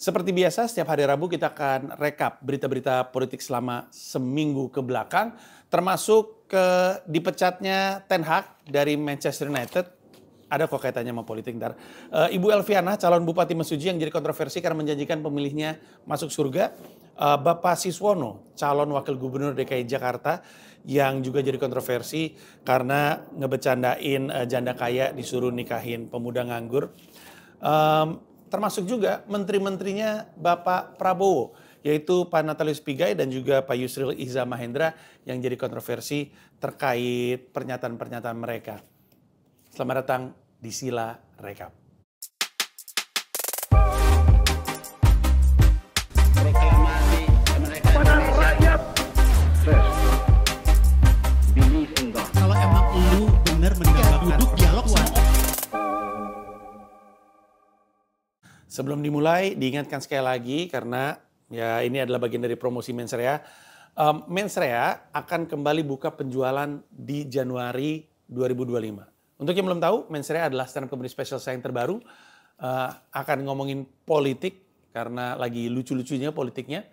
Seperti biasa, setiap hari Rabu kita akan rekap berita-berita politik selama seminggu ke belakang, termasuk dipecatnya Ten Hag dari Manchester United. Ada kok kaitannya sama politik ntar. Ibu Elviana, calon Bupati Mesuji yang jadi kontroversi karena menjanjikan pemilihnya masuk surga. Bapak Siswono, calon Wakil Gubernur DKI Jakarta yang juga jadi kontroversi karena ngebecandain janda kaya disuruh nikahin pemuda nganggur. Termasuk juga menteri-menterinya Bapak Prabowo, yaitu Pak Natalius Pigai dan juga Pak Yusril Iza Mahendra yang jadi kontroversi terkait pernyataan-pernyataan mereka. Selamat datang di Sila Rekap. Proklamasi kemerdekaan Indonesia. First, believe in God. Kalau emang lu bener meninggalkan duduk dialog sama Sebelum dimulai, diingatkan sekali lagi karena ya ini adalah bagian dari promosi Mensrea. Mensrea akan kembali buka penjualan di Januari 2025. Untuk yang belum tahu, Mensrea adalah stand up comedy special saya yang terbaru. Akan ngomongin politik karena lagi lucu-lucunya politiknya.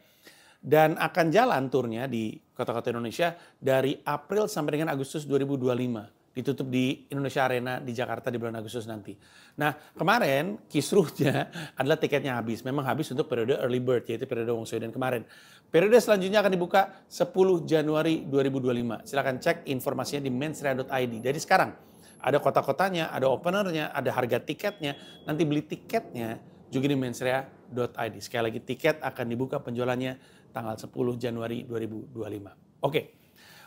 Dan akan jalan turnya di kota-kota Indonesia dari April sampai dengan Agustus 2025. Ditutup di Indonesia Arena di Jakarta di bulan Agustus nanti. Nah, kemarin kisruhnya adalah tiketnya habis. Memang habis untuk periode early bird, yaitu periode Wong Soeden kemarin. Periode selanjutnya akan dibuka 10 Januari 2025. Silakan cek informasinya di mensrea.id. Dari sekarang, ada kota-kotanya, ada openernya, ada harga tiketnya. Nanti beli tiketnya juga di mensrea.id. Sekali lagi, tiket akan dibuka penjualannya tanggal 10 Januari 2025. Oke.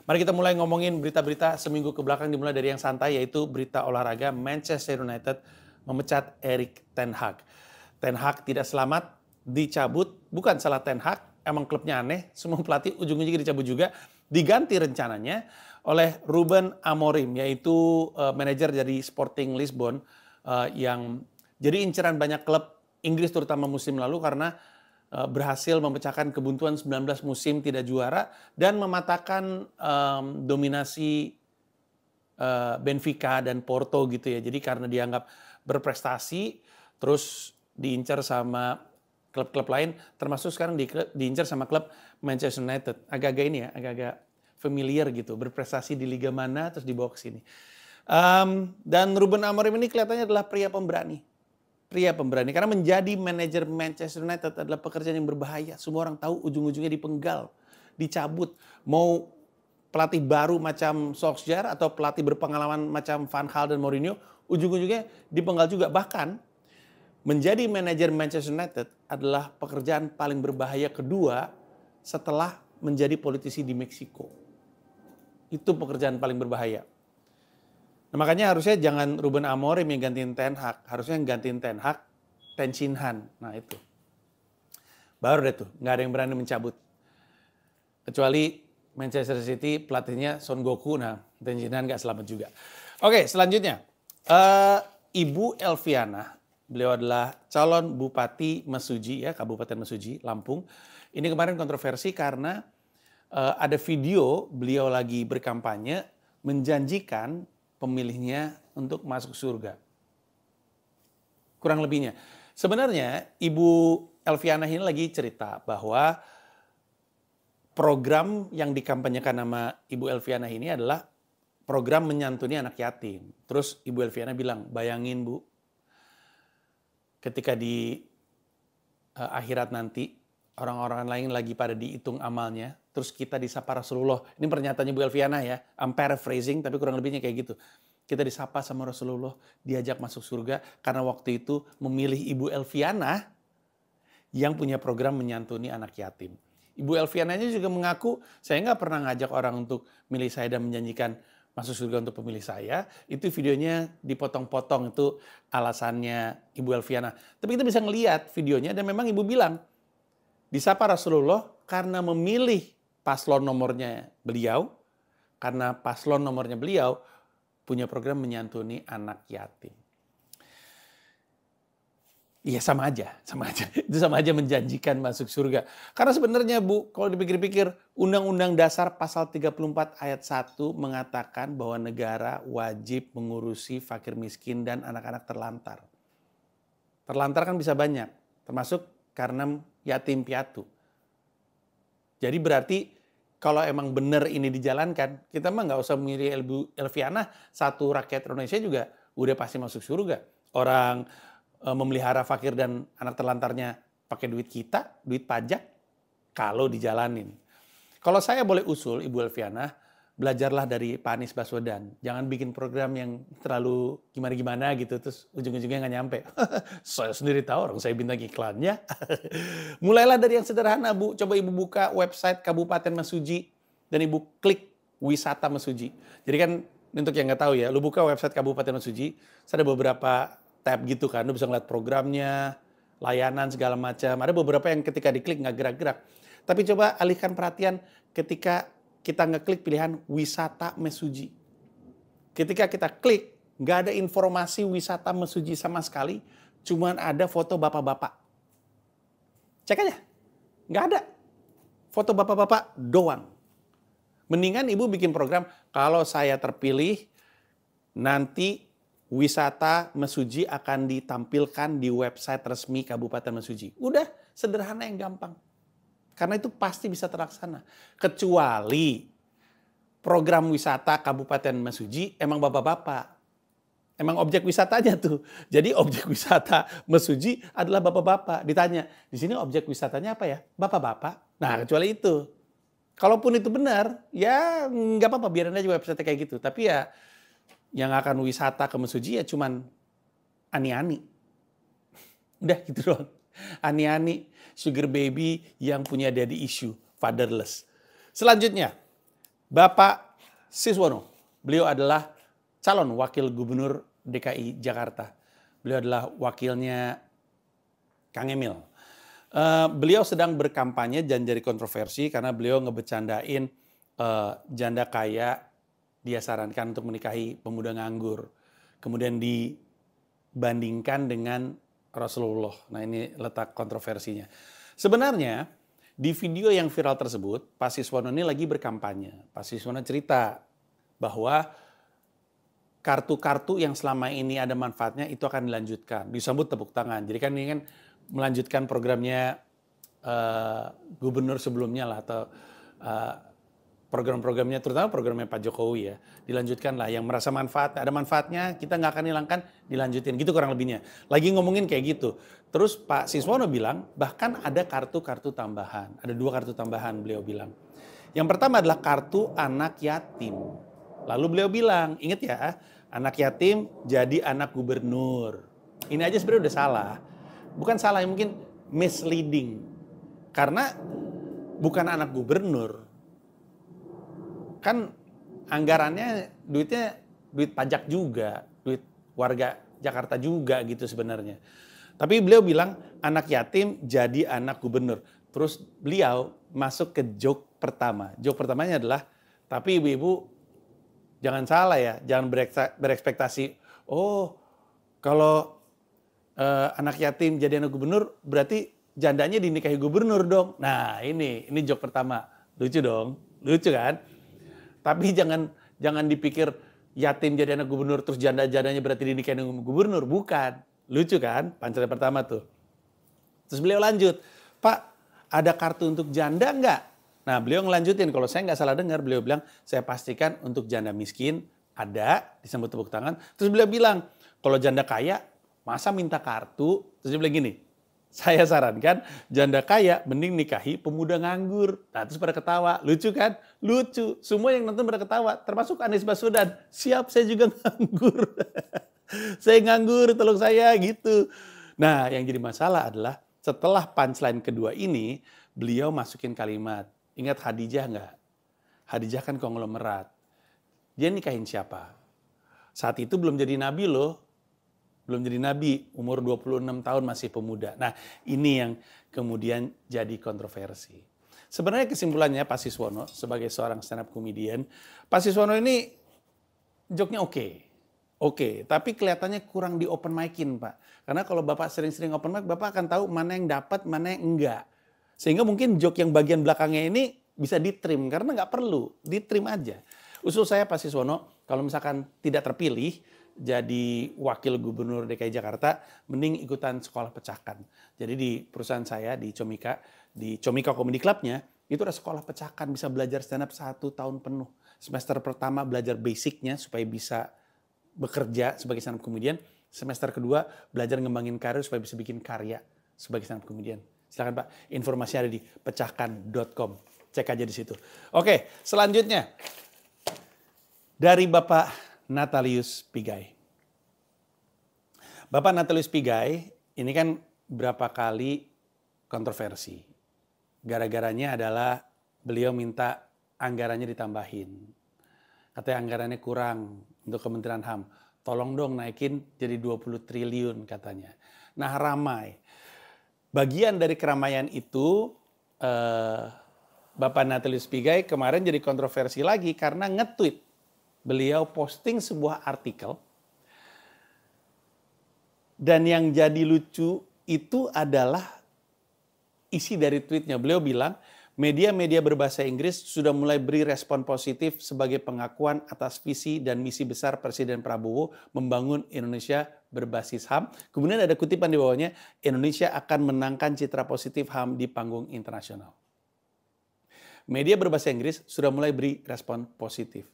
Mari kita mulai ngomongin berita-berita seminggu ke belakang, dimulai dari yang santai, yaitu berita olahraga. Manchester United memecat Erik ten Hag. Ten Hag tidak selamat, dicabut. Bukan salah Ten Hag, emang klubnya aneh. Semua pelatih ujung-ujungnya dicabut juga. Diganti rencananya oleh Ruben Amorim, yaitu manajer dari Sporting Lisbon yang jadi inceran banyak klub Inggris terutama musim lalu karena berhasil memecahkan kebuntuan 19 musim tidak juara dan mematahkan dominasi Benfica dan Porto gitu ya. Jadi karena dianggap berprestasi terus diincar sama klub-klub lain, termasuk sekarang diincar sama klub Manchester United. Agak-agak ini ya, agak-agak familiar gitu, berprestasi di liga mana terus dibawa ke sini. Dan Ruben Amorim ini kelihatannya adalah pria pemberani. Karena menjadi manajer Manchester United adalah pekerjaan yang berbahaya. Semua orang tahu ujung-ujungnya dipenggal, dicabut. Mau pelatih baru macam Solskjaer atau pelatih berpengalaman macam Van Gaal dan Mourinho, ujung-ujungnya dipenggal juga. Bahkan menjadi manajer Manchester United adalah pekerjaan paling berbahaya kedua setelah menjadi politisi di Meksiko. Itu pekerjaan paling berbahaya. Nah, makanya harusnya jangan Ruben Amorim yang gantiin Ten Hag. Harusnya yang gantiin Ten Hag, Ten Shin Han. Nah itu. Baru deh tuh, nggak ada yang berani mencabut. Kecuali Manchester City pelatihnya Son Goku, nah Ten Shin Han nggak selamat juga. Oke, selanjutnya. Ibu Elviana, beliau adalah calon Bupati Mesuji, ya, Kabupaten Mesuji, Lampung. Ini kemarin kontroversi karena ada video beliau lagi berkampanye menjanjikan pemilihnya untuk masuk surga. Kurang lebihnya. Sebenarnya Ibu Elviana ini lagi cerita bahwa program yang dikampanyekan nama Ibu Elviana ini adalah program menyantuni anak yatim. Terus Ibu Elviana bilang, bayangin Bu, ketika di akhirat nanti orang-orang lain lagi pada dihitung amalnya, terus kita disapa Rasulullah. Ini pernyataannya Bu Elviana ya, I'm paraphrasing tapi kurang lebihnya kayak gitu. Kita disapa sama Rasulullah, diajak masuk surga karena waktu itu memilih Ibu Elviana yang punya program menyantuni anak yatim. Ibu Elviana juga mengaku, saya nggak pernah ngajak orang untuk milih saya dan menjanjikan masuk surga untuk pemilih saya. Itu videonya dipotong-potong, itu alasannya Ibu Elviana. Tapi kita bisa ngelihat videonya dan memang Ibu bilang, disapa Rasulullah karena memilih paslon nomornya beliau, karena paslon nomornya beliau punya program menyantuni anak yatim. Iya sama aja. Itu sama aja menjanjikan masuk surga. Karena sebenarnya Bu, kalau dipikir-pikir, Undang-Undang Dasar pasal 34 ayat 1 mengatakan bahwa negara wajib mengurusi fakir miskin dan anak-anak terlantar. Terlantar kan bisa banyak, termasuk karena yatim piatu. Jadi berarti kalau emang benar ini dijalankan, kita mah nggak usah memilih Elviana, satu rakyat Indonesia juga udah pasti masuk surga. Orang memelihara fakir dan anak terlantarnya pakai duit kita, duit pajak, kalau dijalanin. Kalau saya boleh usul, Ibu Elviana, belajarlah dari Pak Anies Baswedan. Jangan bikin program yang terlalu gimana-gimana gitu, terus ujung-ujungnya nggak nyampe. Saya sendiri tahu, orang saya bintang iklannya. Mulailah dari yang sederhana, Bu. Coba Ibu buka website Kabupaten Mesuji, dan Ibu klik wisata Mesuji. Jadi kan, untuk yang nggak tahu ya, lu buka website Kabupaten Mesuji, ada beberapa tab gitu kan, lu bisa ngeliat programnya, layanan segala macam. Ada beberapa yang ketika diklik nggak gerak-gerak. Tapi coba alihkan perhatian ketika kita ngeklik pilihan wisata Mesuji. Ketika kita klik, nggak ada informasi wisata Mesuji sama sekali, cuman ada foto bapak-bapak. Cek aja, nggak ada. Foto bapak-bapak doang. Mendingan Ibu bikin program, kalau saya terpilih, nanti wisata Mesuji akan ditampilkan di website resmi Kabupaten Mesuji. Udah, sederhana yang gampang. Karena itu pasti bisa terlaksana. Kecuali program wisata Kabupaten Mesuji emang bapak-bapak. Emang objek wisatanya tuh. Jadi objek wisata Mesuji adalah bapak-bapak. Ditanya, di sini objek wisatanya apa ya? Bapak-bapak. Nah, kecuali itu. Kalaupun itu benar, ya nggak apa-apa, biarin aja website kayak gitu. Tapi ya yang akan wisata ke Mesuji ya cuman ani-ani. Udah gitu doang. Ani-ani, sugar baby yang punya daddy issue, fatherless. Selanjutnya, Bapak Siswono. Beliau adalah calon wakil gubernur DKI Jakarta. Beliau adalah wakilnya Kang Emil. Beliau sedang berkampanye dan jadi kontroversi karena beliau ngebecandain janda kaya dia sarankan untuk menikahi pemuda nganggur. Kemudian dibandingkan dengan Rasulullah. Nah, ini letak kontroversinya. Sebenarnya di video yang viral tersebut, Pak Siswono ini lagi berkampanye. Pak Siswono cerita bahwa kartu-kartu yang selama ini ada manfaatnya itu akan dilanjutkan. Disambut tepuk tangan. Jadi kan ini kan melanjutkan programnya gubernur sebelumnya lah, atau program-programnya, terutama programnya Pak Jokowi ya, dilanjutkan lah. Yang merasa ada manfaatnya, kita nggak akan hilangkan, dilanjutin. Gitu kurang lebihnya. Lagi ngomongin kayak gitu. Terus Pak Siswono bilang, bahkan ada kartu-kartu tambahan. Ada 2 kartu tambahan, beliau bilang. Yang pertama adalah kartu anak yatim. Lalu beliau bilang, ingat ya, anak yatim jadi anak gubernur. Ini aja sebenarnya udah salah. Bukan salah, mungkin misleading. Karena bukan anak gubernur. Kan anggarannya duitnya duit pajak juga, duit warga Jakarta juga gitu sebenarnya. Tapi beliau bilang anak yatim jadi anak gubernur. Terus beliau masuk ke joke pertama. Joke pertamanya adalah, tapi ibu-ibu jangan salah ya, jangan berekspektasi, oh kalau anak yatim jadi anak gubernur berarti jandanya dinikahi gubernur dong. Nah ini joke pertama. Lucu dong, lucu kan? Tapi jangan dipikir yatim jadi anak gubernur terus janda-jandanya berarti dinikahi dengan gubernur. Bukan. Lucu kan? Punchline pertama tuh. Terus beliau lanjut, Pak ada kartu untuk janda nggak? Nah beliau ngelanjutin, kalau saya nggak salah dengar, beliau bilang saya pastikan untuk janda miskin ada, disambut tepuk tangan. Terus beliau bilang, kalau janda kaya masa minta kartu? Terus dia bilang gini, saya sarankan janda kaya mending nikahi pemuda nganggur. Nah terus pada ketawa, lucu kan? Lucu. Semua yang nonton pada ketawa, termasuk Anies Baswedan. Siap, saya juga nganggur. Saya nganggur, tolong saya gitu. Nah yang jadi masalah adalah setelah punchline kedua ini, beliau masukin kalimat. Ingat Khadijah nggak? Khadijah kan konglomerat. Dia nikahin siapa? Saat itu belum jadi nabi loh. Belum jadi nabi, umur 26 tahun masih pemuda. Nah ini yang kemudian jadi kontroversi. Sebenarnya kesimpulannya Pak Siswono sebagai seorang stand up comedian, Pak Siswono ini joke-nya oke, tapi kelihatannya kurang di open mic-in Pak. Karena kalau Bapak sering-sering open mic, Bapak akan tahu mana yang dapat, mana yang enggak. Sehingga mungkin joke yang bagian belakangnya ini bisa ditrim, karena nggak perlu, ditrim aja. Usul saya Pak Siswono, kalau misalkan tidak terpilih, jadi wakil gubernur DKI Jakarta, mending ikutan sekolah pecahkan. Jadi di perusahaan saya, di Comika Comedy Club-nya, itu ada sekolah pecahkan, bisa belajar stand up 1 tahun penuh. Semester pertama belajar basicnya supaya bisa bekerja sebagai stand up comedian. Semester kedua belajar ngembangin karir supaya bisa bikin karya sebagai stand up comedian. Silakan Pak, informasinya ada di pecahkan.com. Cek aja di situ. Oke, selanjutnya dari Bapak Natalius Pigai. Bapak Natalius Pigai ini kan berapa kali kontroversi. Gara-garanya adalah beliau minta anggarannya ditambahin. Katanya anggarannya kurang untuk Kementerian HAM. Tolong dong naikin jadi 20 triliun katanya. Nah ramai. Bagian dari keramaian itu Bapak Natalius Pigai kemarin jadi kontroversi lagi karena nge-tweet. Beliau posting sebuah artikel dan yang jadi lucu itu adalah isi dari tweetnya. Beliau bilang, media-media berbahasa Inggris sudah mulai beri respon positif sebagai pengakuan atas visi dan misi besar Presiden Prabowo membangun Indonesia berbasis HAM. Kemudian ada kutipan di bawahnya, Indonesia akan menangkan citra positif HAM di panggung internasional. Media berbahasa Inggris sudah mulai beri respon positif.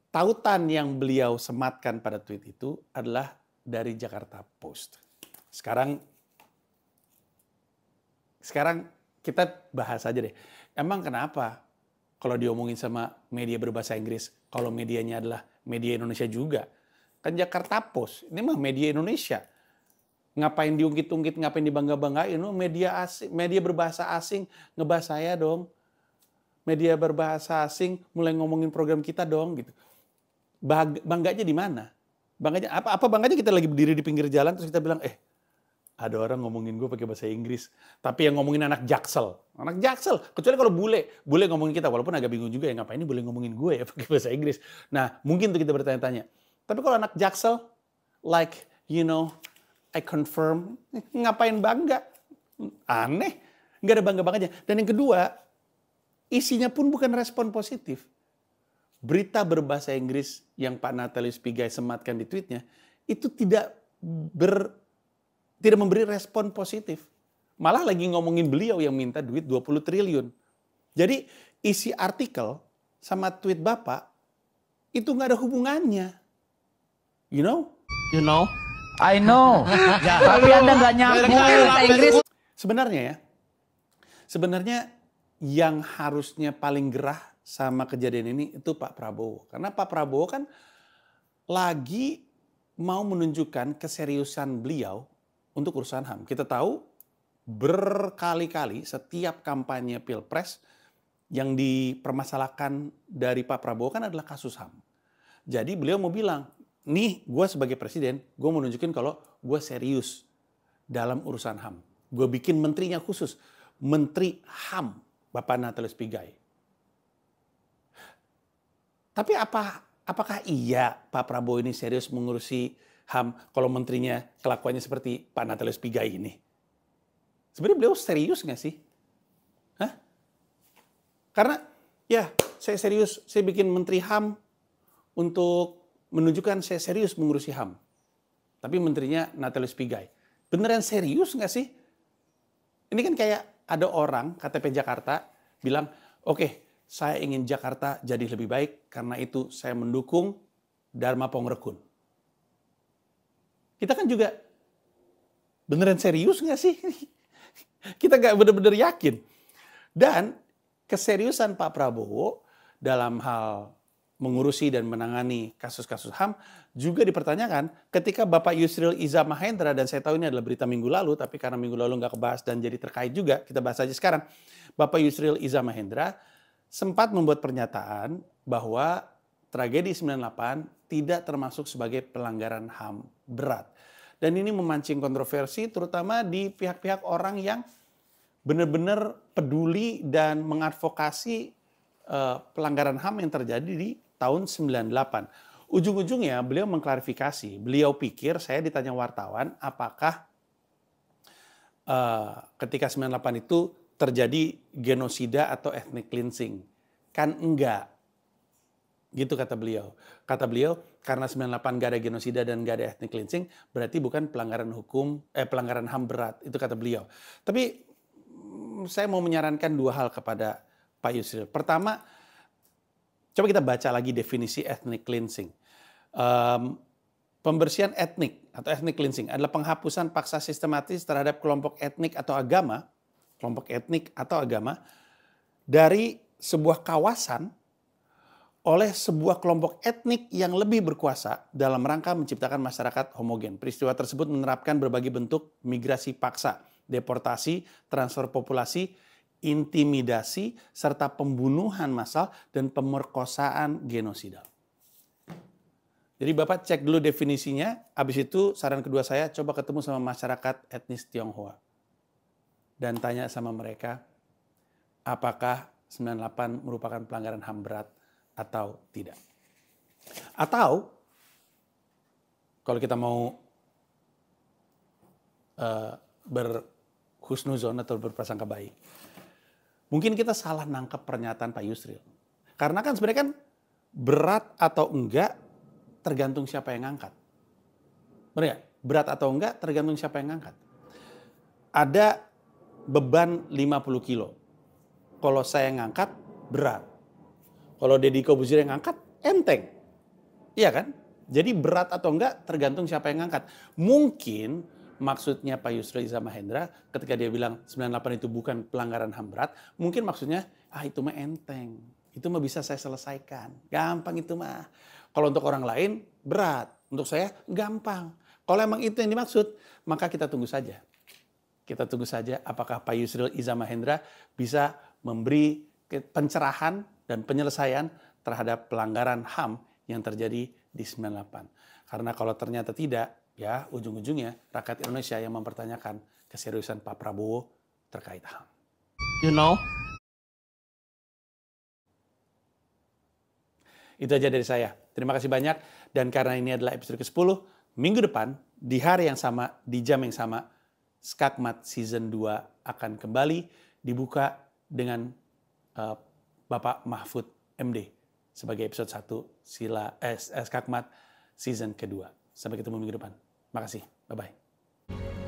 Tautan yang beliau sematkan pada tweet itu adalah dari Jakarta Post. Sekarang kita bahas aja deh. Emang kenapa kalau diomongin sama media berbahasa Inggris, kalau medianya adalah media Indonesia juga? Kan Jakarta Post, ini mah media Indonesia. Ngapain diungkit-ungkit, ngapain dibangga-banggain? Media asing, media berbahasa asing ngebahas saya dong. Media berbahasa asing mulai ngomongin program kita dong gitu. Bangganya di mana? Bangganya apa bangganya kita lagi berdiri di pinggir jalan terus kita bilang ada orang ngomongin gue pakai bahasa Inggris. Tapi yang ngomongin anak Jaksel. Anak Jaksel. Kecuali kalau bule ngomongin kita. Walaupun agak bingung juga ya ngapain ini bule ngomongin gue ya pakai bahasa Inggris. Nah mungkin tuh kita bertanya-tanya. Tapi kalau anak Jaksel, like I confirm, ngapain bangga? Aneh. Nggak ada bangga-bangganya. Dan yang kedua, isinya pun bukan respon positif. Berita berbahasa Inggris yang Pak Natalius Pigai sematkan di tweetnya itu tidak memberi respon positif. Malah lagi ngomongin beliau yang minta duit 20 triliun. Jadi isi artikel sama tweet Bapak itu nggak ada hubungannya. You know? I know. Tapi Anda nggak nyambung Inggris. Sebenarnya yang harusnya paling gerah sama kejadian ini itu Pak Prabowo. Karena Pak Prabowo kan lagi mau menunjukkan keseriusan beliau untuk urusan HAM. Kita tahu berkali-kali setiap kampanye Pilpres yang dipermasalahkan dari Pak Prabowo kan adalah kasus HAM. Jadi beliau mau bilang, nih gue sebagai presiden, gue mau nunjukin kalau gue serius dalam urusan HAM. Gue bikin menterinya khusus, Menteri HAM, Bapak Natalius Pigai. Tapi apakah iya Pak Prabowo ini serius mengurusi HAM kalau menterinya kelakuannya seperti Pak Natalius Pigai ini? Sebenarnya beliau serius nggak sih? Hah? Karena ya saya serius, saya bikin menteri HAM untuk menunjukkan saya serius mengurusi HAM. Tapi menterinya Natalius Pigai. Beneran serius nggak sih? Ini kan kayak ada orang KTP Jakarta bilang, oke, saya ingin Jakarta jadi lebih baik, karena itu saya mendukung Dharma Pongrekun. Kita kan juga beneran serius nggak sih? Kita nggak benar-benar yakin. Dan keseriusan Pak Prabowo dalam hal mengurusi dan menangani kasus-kasus HAM juga dipertanyakan ketika Bapak Yusril Iza Mahendra, dan saya tahu ini adalah berita minggu lalu, tapi karena minggu lalu nggak kebahas dan jadi terkait juga, kita bahas aja sekarang. Bapak Yusril Iza Mahendra sempat membuat pernyataan bahwa tragedi 98 tidak termasuk sebagai pelanggaran HAM berat. Dan ini memancing kontroversi terutama di pihak-pihak orang yang benar-benar peduli dan mengadvokasi pelanggaran HAM yang terjadi di tahun 98. Ujung-ujungnya beliau mengklarifikasi, beliau pikir, saya ditanya wartawan, apakah ketika 98 itu terjadi genosida atau ethnic cleansing. Kan enggak. Gitu kata beliau. Kata beliau, karena 98 gak ada genosida dan gak ada ethnic cleansing, berarti bukan pelanggaran pelanggaran HAM berat. Itu kata beliau. Tapi saya mau menyarankan dua hal kepada Pak Yusril. Pertama, coba kita baca lagi definisi ethnic cleansing. Pembersihan etnik atau ethnic cleansing adalah penghapusan paksa sistematis terhadap kelompok etnik atau agama dari sebuah kawasan oleh sebuah kelompok etnik yang lebih berkuasa dalam rangka menciptakan masyarakat homogen. Peristiwa tersebut menerapkan berbagai bentuk migrasi paksa, deportasi, transfer populasi, intimidasi, serta pembunuhan massal dan pemerkosaan genosidal. Jadi Bapak cek dulu definisinya, habis itu saran kedua saya coba ketemu sama masyarakat etnis Tionghoa. Dan tanya sama mereka, apakah 98 merupakan pelanggaran HAM berat atau tidak. Atau kalau kita mau berhusnuzon atau berprasangka baik, mungkin kita salah nangkep pernyataan Pak Yusril. Karena kan sebenarnya kan berat atau enggak tergantung siapa yang ngangkat. Benar ya? Berat atau enggak tergantung siapa yang ngangkat. Ada beban 50 kilo. Kalau saya ngangkat berat. Kalau Deddy Corbuzier yang ngangkat enteng. Iya kan? Jadi berat atau enggak tergantung siapa yang ngangkat. Mungkin maksudnya Pak Yusril Iza Mahendra ketika dia bilang 98 itu bukan pelanggaran HAM berat, mungkin maksudnya itu mah enteng. Itu mah bisa saya selesaikan. Gampang itu mah. Kalau untuk orang lain berat, untuk saya gampang. Kalau emang itu yang dimaksud, maka kita tunggu saja. Kita tunggu saja apakah Pak Yusril Iza Mahendra bisa memberi pencerahan dan penyelesaian terhadap pelanggaran HAM yang terjadi di 98. Karena kalau ternyata tidak, ya ujung-ujungnya rakyat Indonesia yang mempertanyakan keseriusan Pak Prabowo terkait HAM. You know? Itu aja dari saya. Terima kasih banyak. Dan karena ini adalah episode ke-10, minggu depan, di hari yang sama, di jam yang sama, Skakmat Season 2 akan kembali dibuka dengan Bapak Mahfud MD sebagai episode 1 Skakmat Season kedua. Sampai ketemu minggu depan. Makasih. Bye-bye.